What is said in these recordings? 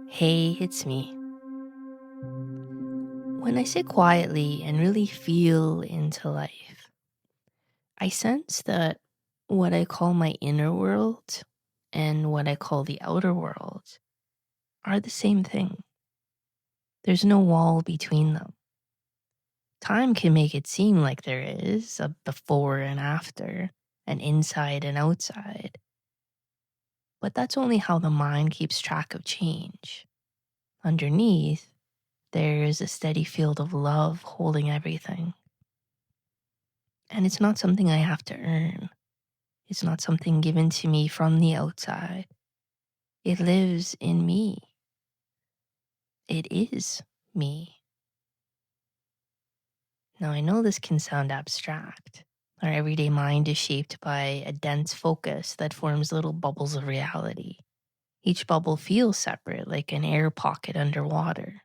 Hey, it's me. When I sit quietly and really feel into life, I sense that what I call my inner world and what I call the outer world are the same thing. There's no wall between them. Time can make it seem like there is a before and after, an inside and outside, but that's only how the mind keeps track of change. Underneath, there is a steady field of love holding everything. And it's not something I have to earn. It's not something given to me from the outside. It lives in me. It is me. Now, I know this can sound abstract. Our everyday mind is shaped by a dense focus that forms little bubbles of reality. Each bubble feels separate, like an air pocket underwater.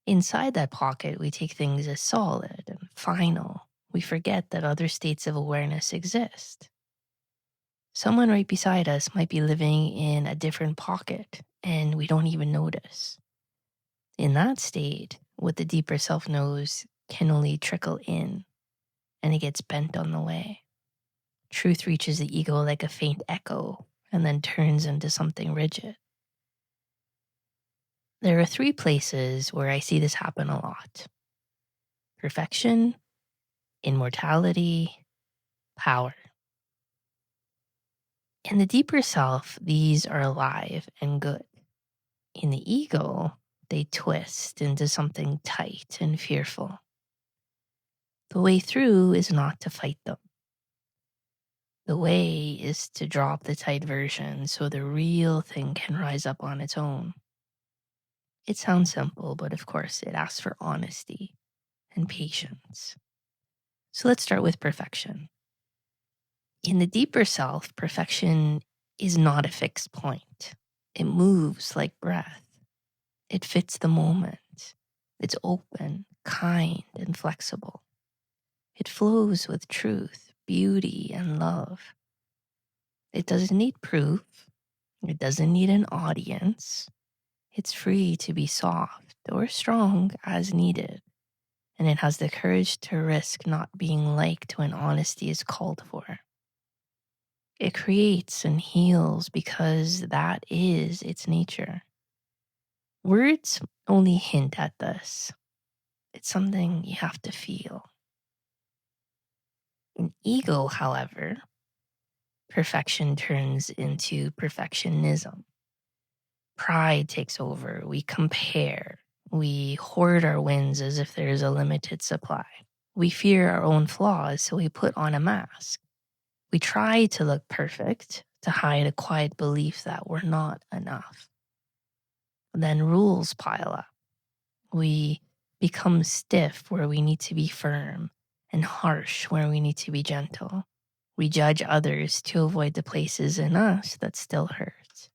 Inside that pocket, we take things as solid and final. We forget that other states of awareness exist. Someone right beside us might be living in a different pocket and we don't even notice. In that state, what the deeper self knows can only trickle in and it gets bent on the way. Truth reaches the ego like a faint echo and then turns into something rigid. There are 3 places where I see this happen a lot: perfection, immortality, power. In the deeper self, these are alive and good. In the ego, they twist into something tight and fearful. The way through is not to fight them. The way is to drop the tight version so the real thing can rise up on its own. It sounds simple, but of course it asks for honesty and patience. So let's start with perfection. In the deeper self, perfection is not a fixed point. It moves like breath. It fits the moment. It's open, kind, and flexible. It flows with truth, beauty, and love. It doesn't need proof. It doesn't need an audience. It's free to be soft or strong as needed. And it has the courage to risk not being liked when honesty is called for. It creates and heals because that is its nature. Words only hint at this. It's something you have to feel. In ego, however, perfection turns into perfectionism. Pride takes over. We compare. We hoard our wins as if there's a limited supply. We fear our own flaws, so we put on a mask. We try to look perfect to hide a quiet belief that we're not enough. Then rules pile up. We become stiff where we need to be firm and harsh where we need to be gentle. We judge others to avoid the places in us that still hurt.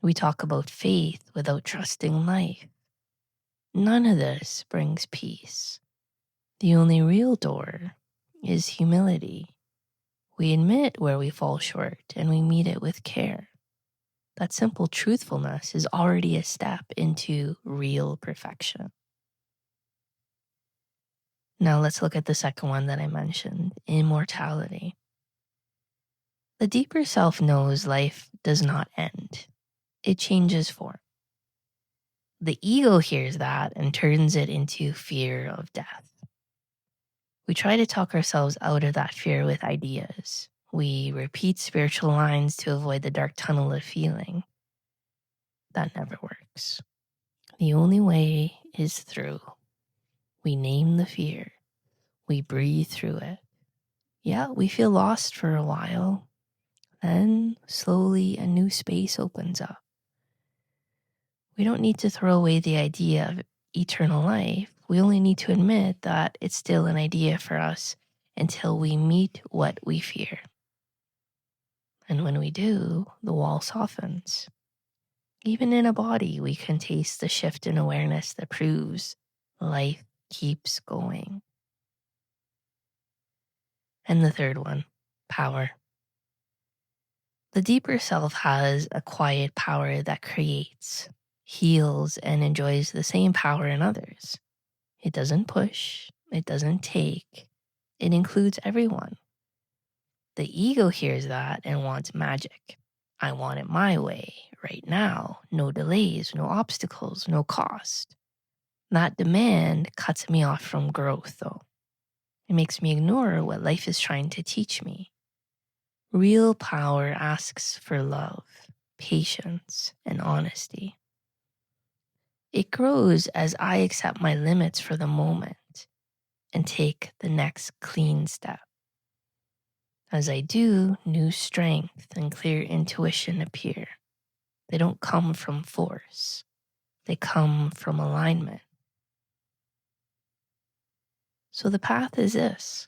We talk about faith without trusting life. None of this brings peace. The only real door is humility. We admit where we fall short and we meet it with care. That simple truthfulness is already a step into real perfection. Now let's look at the second one that I mentioned, immortality. The deeper self knows life does not end. It changes form. The ego hears that and turns it into fear of death. We try to talk ourselves out of that fear with ideas. We repeat spiritual lines to avoid the dark tunnel of feeling. That never works. The only way is through. We name the fear. We breathe through it. Yeah, we feel lost for a while. Then, slowly, a new space opens up. We don't need to throw away the idea of eternal life. We only need to admit that it's still an idea for us until we meet what we fear. And when we do, the wall softens. Even in a body, we can taste the shift in awareness that proves life keeps going. And the third one, power. The deeper self has a quiet power that creates. heals, and enjoys the same power in others. It doesn't push, it doesn't take, it includes everyone. The ego hears that and wants magic. I want it my way, right now. No delays, no obstacles, no cost. That demand cuts me off from growth, though. It makes me ignore what life is trying to teach me. Real power asks for love, patience, and honesty. It grows as I accept my limits for the moment and take the next clean step. As I do, new strength and clear intuition appear. They don't come from force. They come from alignment. So the path is this.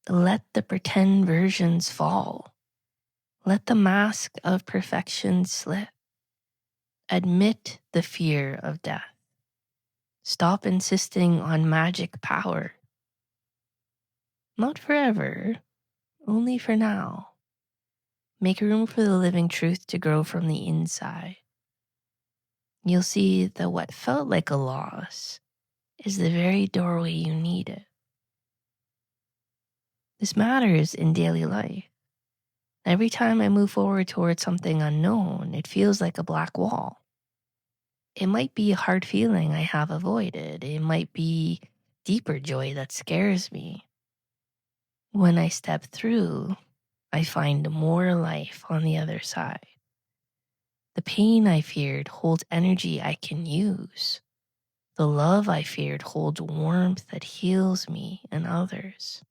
Let the pretend versions fall. Let the mask of perfection slip. Admit the fear of death. Stop insisting on magic power. Not forever, only for now. Make room for the living truth to grow from the inside. You'll see that what felt like a loss is the very doorway you needed. This matters in daily life. Every time I move forward towards something unknown, it feels like a black wall. It might be a hard feeling I have avoided. It might be deeper joy that scares me. When I step through, I find more life on the other side. The pain I feared holds energy I can use. The love I feared holds warmth that heals me and others.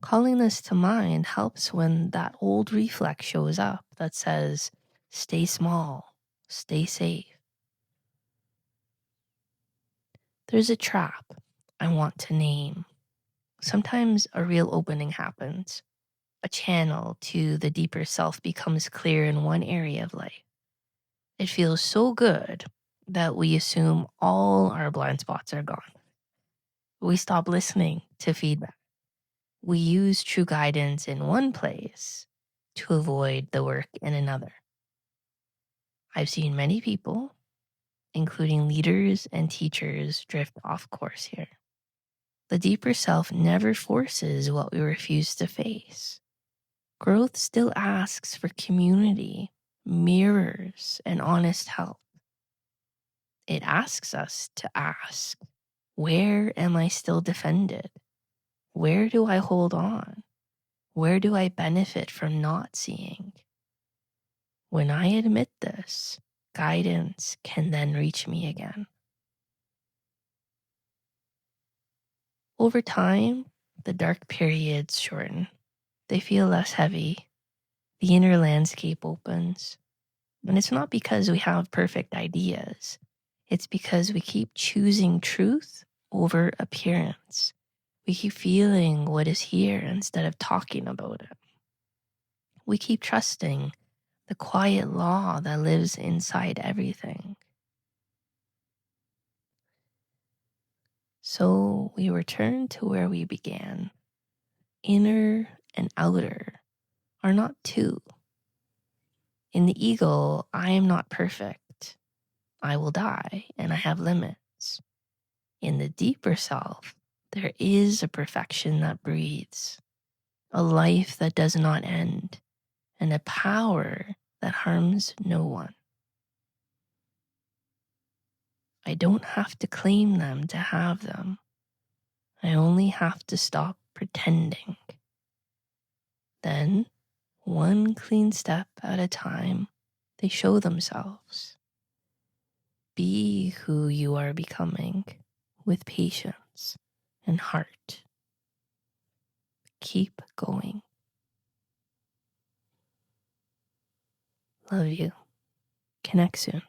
Calling this to mind helps when that old reflex shows up that says, stay small, stay safe. There's a trap I want to name. Sometimes a real opening happens. A channel to the deeper self becomes clear in one area of life. It feels so good that we assume all our blind spots are gone. We stop listening to feedback. We use true guidance in one place to avoid the work in another. I've seen many people, including leaders and teachers, drift off course here. The deeper self never forces what we refuse to face. Growth still asks for community, mirrors, and honest help. It asks us to ask, where am I still defended? Where do I hold on? Where do I benefit from not seeing? When I admit this, guidance can then reach me again. Over time, the dark periods shorten. They feel less heavy. The inner landscape opens. And it's not because we have perfect ideas. It's because we keep choosing truth over appearance. We keep feeling what is here instead of talking about it. We keep trusting the quiet law that lives inside everything. So we return to where we began. Inner and outer are not two. In the ego, I am not perfect. I will die and I have limits. In the deeper self, there is a perfection that breathes, a life that does not end, and a power that harms no one. I don't have to claim them to have them. I only have to stop pretending. Then, one clean step at a time, they show themselves. Be who you are becoming with patience and heart. Keep going. Love you. Connect soon.